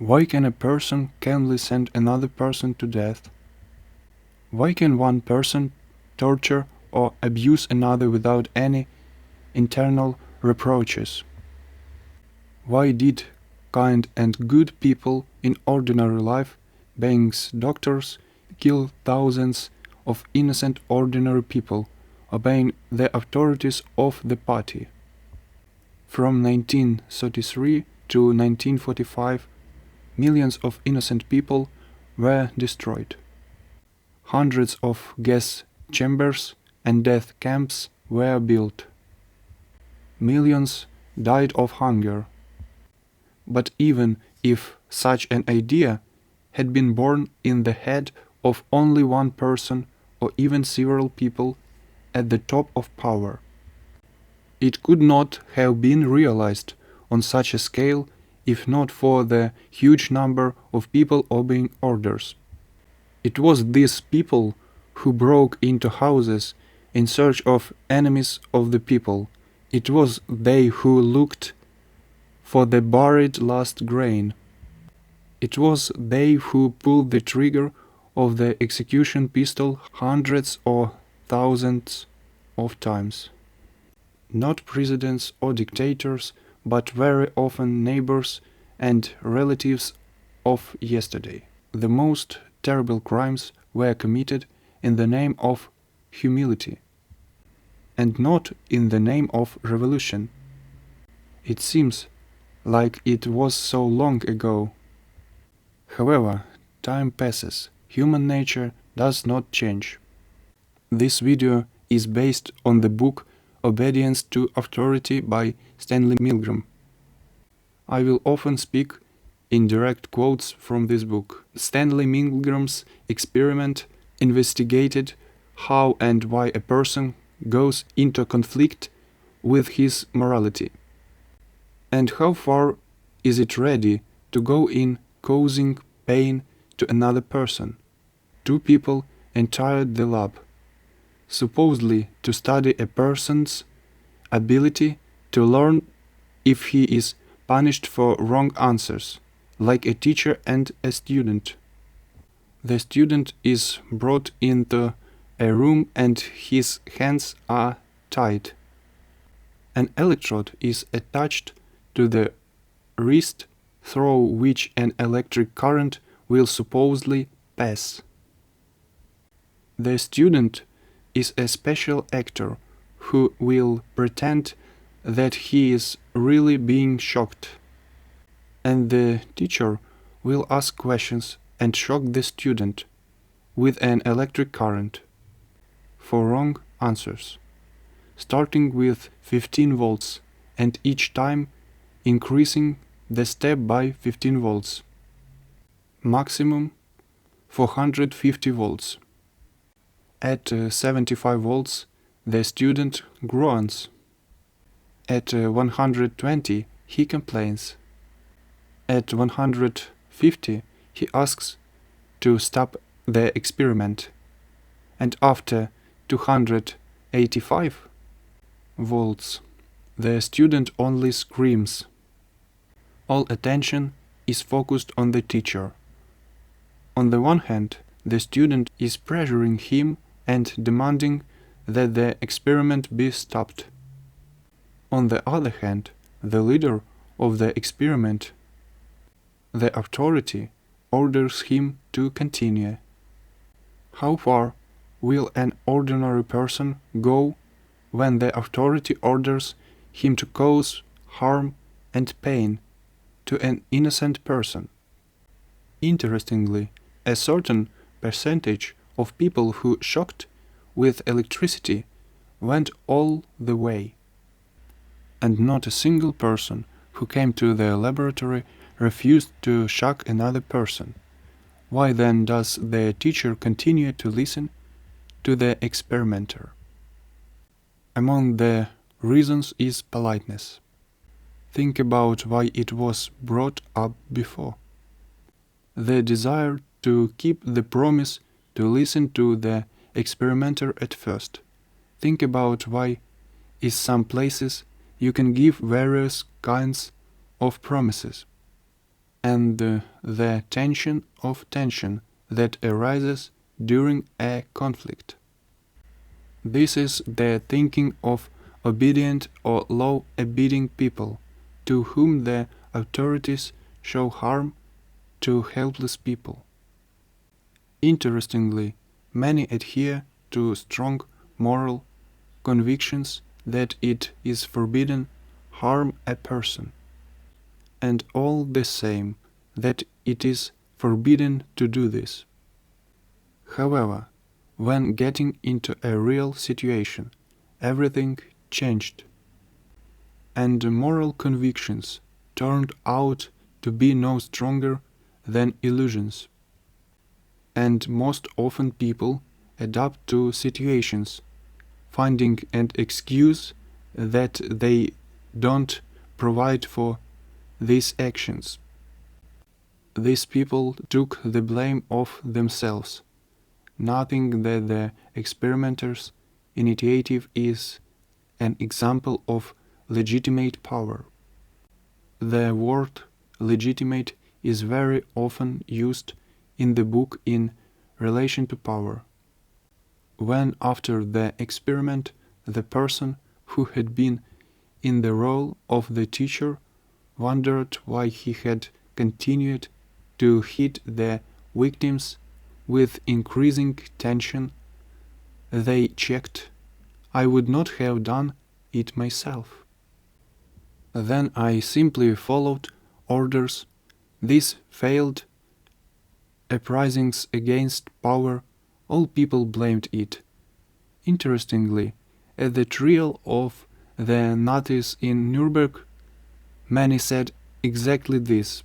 Why can a person calmly send another person to death? Why can one person torture or abuse another without any internal reproaches? Why did kind and good people in ordinary life, banks, doctors, kill thousands of innocent ordinary people, obeying the authorities of the party? From 1933 to 1945, millions of innocent people were destroyed. Hundreds of gas chambers and death camps were built. Millions died of hunger. But even if such an idea had been born in the head of only one person or even several people at the top of power, it could not have been realized on such a scale if not for the huge number of people obeying orders. It was these people who broke into houses in search of enemies of the people. It was they who looked for the buried last grain. It was they who pulled the trigger of the execution pistol hundreds or thousands of times. Not presidents or dictators, but very often neighbors and relatives of yesterday. The most terrible crimes were committed in the name of humility, and not in the name of revolution. It seems like it was so long ago. However, time passes, human nature does not change. This video is based on the book Obedience to Authority by Stanley Milgram. I will often speak in direct quotes from this book. Stanley Milgram's experiment investigated how and why a person goes into conflict with his morality, and how far is it ready to go in causing pain to another person. Two people entered the lab, supposedly to study a person's ability to learn if he is punished for wrong answers, like a teacher and a student. The student is brought into a room and his hands are tied. An electrode is attached to the wrist through which an electric current will supposedly pass. The student is a special actor who will pretend that he is really being shocked, and the teacher will ask questions and shock the student with an electric current for wrong answers, starting with 15 volts and each time increasing the step by 15 volts, maximum 450 volts. At 75 volts, the student groans. At 120, he complains. At 150, he asks to stop the experiment. And after 285 volts, the student only screams. All attention is focused on the teacher. On the one hand, the student is pressuring him and demanding that the experiment be stopped. On the other hand, the leader of the experiment, the authority, orders him to continue. How far will an ordinary person go when the authority orders him to cause harm and pain to an innocent person? Interestingly, a certain percentage of people who shocked with electricity went all the way, and not a single person who came to the laboratory refused to shock another person. Why then does the teacher continue to listen to the experimenter? Among the reasons is politeness. Think about why it was brought up before. The desire to keep the promise to listen to the experimenter at first. Think about why in some places you can give various kinds of promises. and the tension of tension that arises during a conflict. This is the thinking of obedient or law-abiding people, to whom the authorities show harm to helpless people. Interestingly, many adhere to strong moral convictions that it is forbidden harm a person, and all the same that it is forbidden to do this. However, when getting into a real situation, everything changed, and moral convictions turned out to be no stronger than illusions. And most often people adapt to situations, finding an excuse that they don't provide for these actions. These people took the blame of themselves, noting that the experimenter's initiative is an example of legitimate power. The word legitimate is very often used in the book in relation to power. When after the experiment the person who had been in the role of the teacher wondered why he had continued to hit the victims with increasing tension, they checked, "I would not have done it myself. Then I simply followed orders." These failed uprisings against power, all people blamed it. Interestingly, at the trial of the Nazis in Nuremberg, many said exactly this: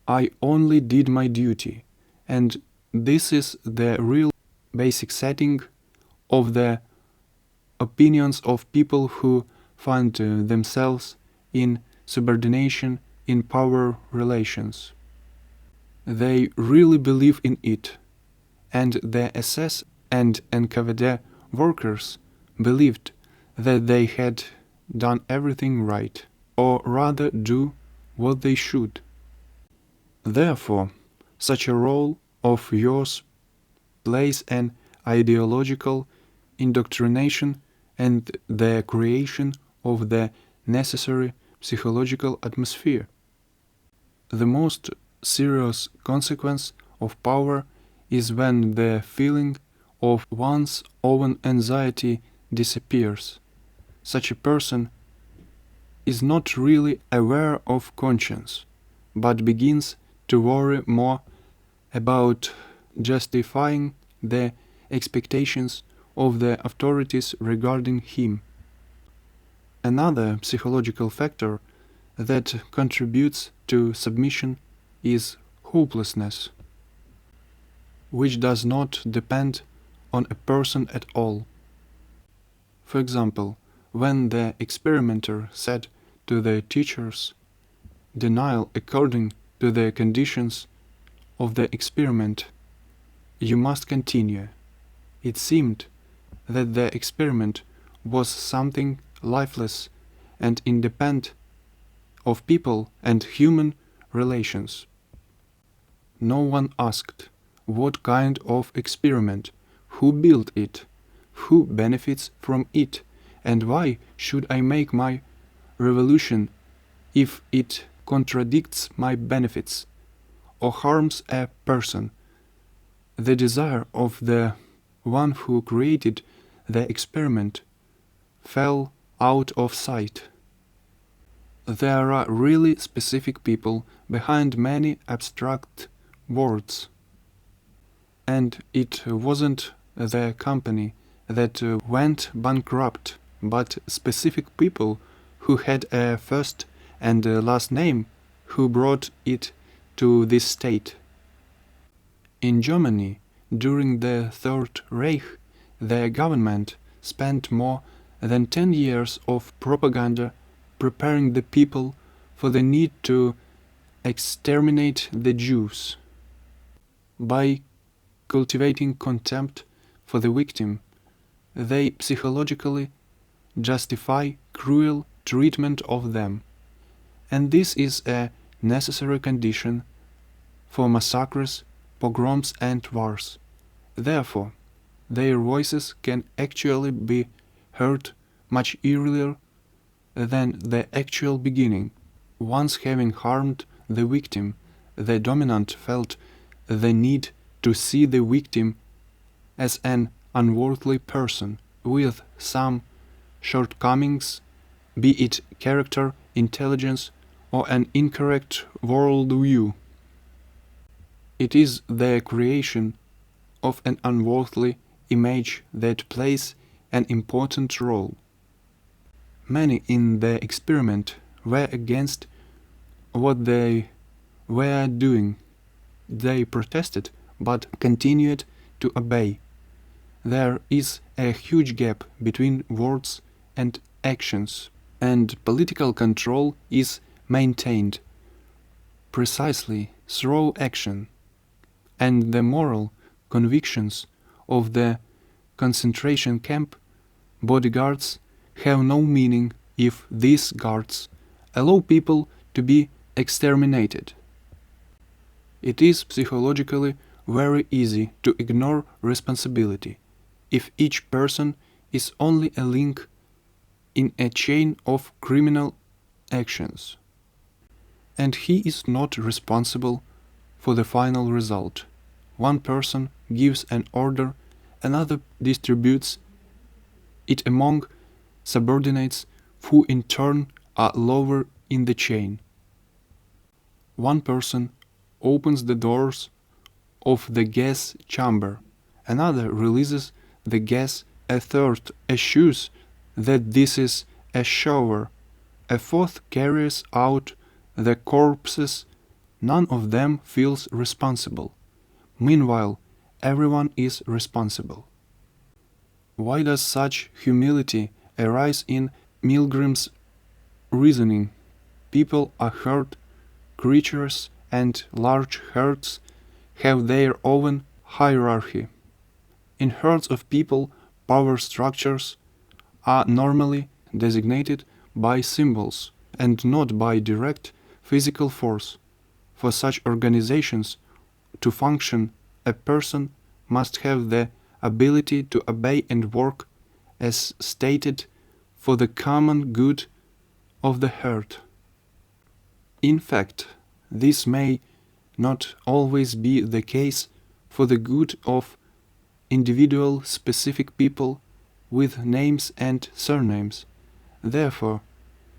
"I only did my duty," and this is the real basic setting of the opinions of people who find themselves in subordination in power relations. They really believe in it, and the SS and NKVD workers believed that they had done everything right, or rather do what they should. Therefore, such a role of yours plays an ideological indoctrination and the creation of the necessary psychological atmosphere. The most serious consequence of power is when the feeling of one's own anxiety disappears. Such a person is not really aware of conscience, but begins to worry more about justifying the expectations of the authorities regarding him. Another psychological factor that contributes to submission is hopelessness, which does not depend on a person at all. For example, when the experimenter said to the teachers, "Denial according to the conditions of the experiment, you must continue," it seemed that the experiment was something lifeless and independent of people and human relations. No one asked, what kind of experiment, who built it, who benefits from it, and why should I make my revolution if it contradicts my benefits or harms a person. The desire of the one who created the experiment fell out of sight. There are really specific people behind many abstract words, and it wasn't the company that went bankrupt, but specific people who had a first and a last name who brought it to this state. In Germany, during the Third Reich, the government spent more than 10 years of propaganda preparing the people for the need to exterminate the Jews. By cultivating contempt for the victim, they psychologically justify cruel treatment of them. And this is a necessary condition for massacres, pogroms and wars. Therefore, their voices can actually be heard much earlier than the actual beginning. Once having harmed the victim, the dominant felt the need to see the victim as an unworthy person with some shortcomings, be it character, intelligence, or an incorrect worldview. It is the creation of an unworthy image that plays an important role. Many in the experiment were against what they were doing. They protested but continued to obey. There is a huge gap between words and actions, and political control is maintained precisely through action, and the moral convictions of the concentration camp bodyguards have no meaning if these guards allow people to be exterminated. It is psychologically very easy to ignore responsibility if each person is only a link in a chain of criminal actions, and he is not responsible for the final result. One person gives an order, another distributes it among subordinates who in turn are lower in the chain. One person opens the doors of the gas chamber, another releases the gas, a third assures that this is a shower, a fourth carries out the corpses. None of them feels responsible. Meanwhile, everyone is responsible. Why does such humility arise in Milgram's reasoning? People are herd creatures, and large herds have their own hierarchy. In herds of people, power structures are normally designated by symbols and not by direct physical force. For such organizations to function, a person must have the ability to obey and work as stated for the common good of the herd. In fact, this may not always be the case for the good of individual specific people with names and surnames. Therefore,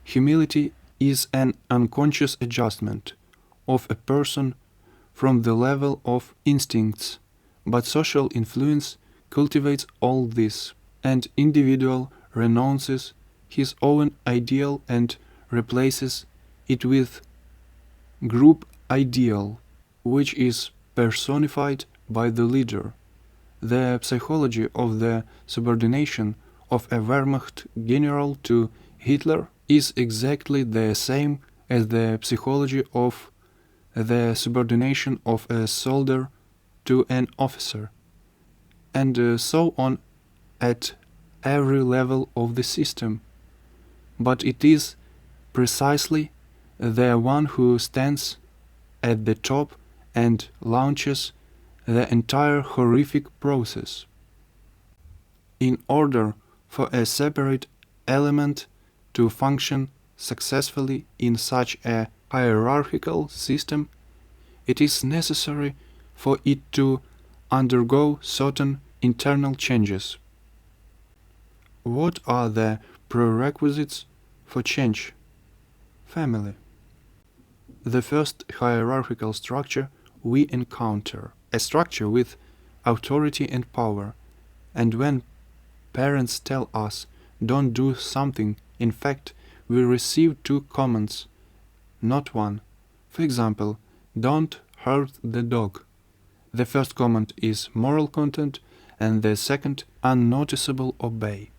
humility is an unconscious adjustment of a person from the level of instincts, but social influence cultivates all this, and individual renounces his own ideal and replaces it with group ideal, which is personified by the leader. The psychology of the subordination of a Wehrmacht general to Hitler is exactly the same as the psychology of the subordination of a soldier to an officer, and so on at every level of the system. But it is precisely the one who stands at the top and launches the entire horrific process. In order for a separate element to function successfully in such a hierarchical system, it is necessary for it to undergo certain internal changes. What are the prerequisites for change? Family. The first hierarchical structure we encounter, a structure with authority and power, and when parents tell us don't do something, in fact, we receive two commands, not one. For example, don't hurt the dog. The first command is moral content, and the second, unnoticeable obey.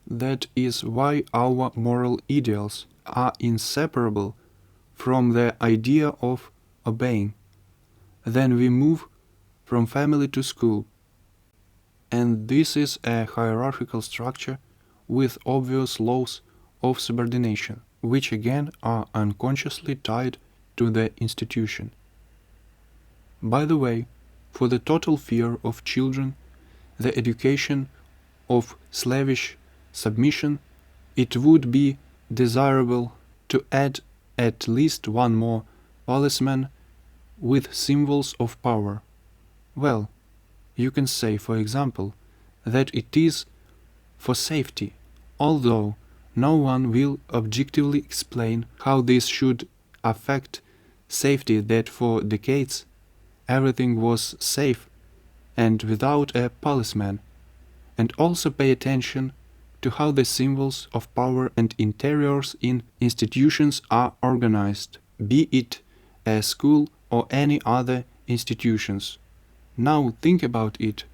That is why our moral ideals are inseparable from the idea of obeying. Then we move from family to school, and this is a hierarchical structure with obvious laws of subordination, which again are unconsciously tied to the institution. By the way, for the total fear of children, the education of slavish submission, it would be desirable to add at least one more policeman with symbols of power. Well, you can say, for example, that it is for safety, although no one will objectively explain how this should affect safety, that for decades everything was safe and without a policeman, and also pay attention to how the symbols of power and interiors in institutions are organized, be it a school or any other institutions. Now think about it,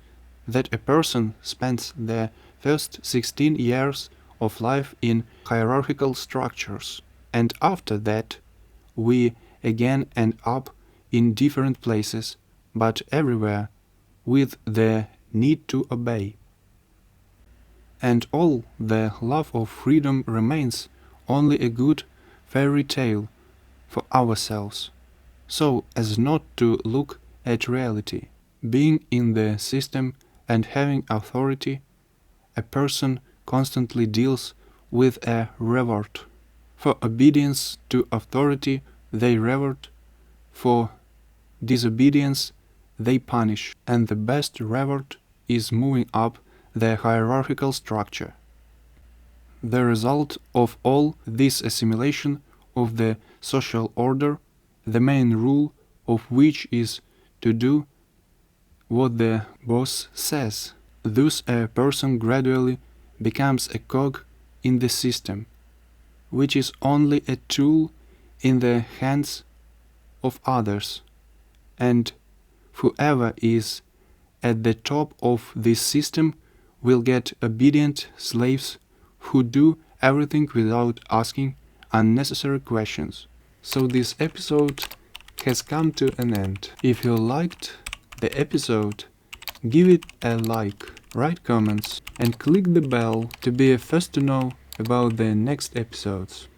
that a person spends their first 16 years of life in hierarchical structures, and after that we again end up in different places, but everywhere with the need to obey. And all the love of freedom remains only a good fairy tale for ourselves, so as not to look at reality. Being in the system and having authority, a person constantly deals with a reward. For obedience to authority they reward, for disobedience they punish, and the best reward is moving up the hierarchical structure. The result of all this assimilation of the social order, the main rule of which is to do what the boss says. Thus a person gradually becomes a cog in the system, which is only a tool in the hands of others, and whoever is at the top of this system will get obedient slaves who do everything without asking unnecessary questions. So this episode has come to an end. If you liked the episode, give it a like, write comments, and click the bell to be first to know about the next episodes.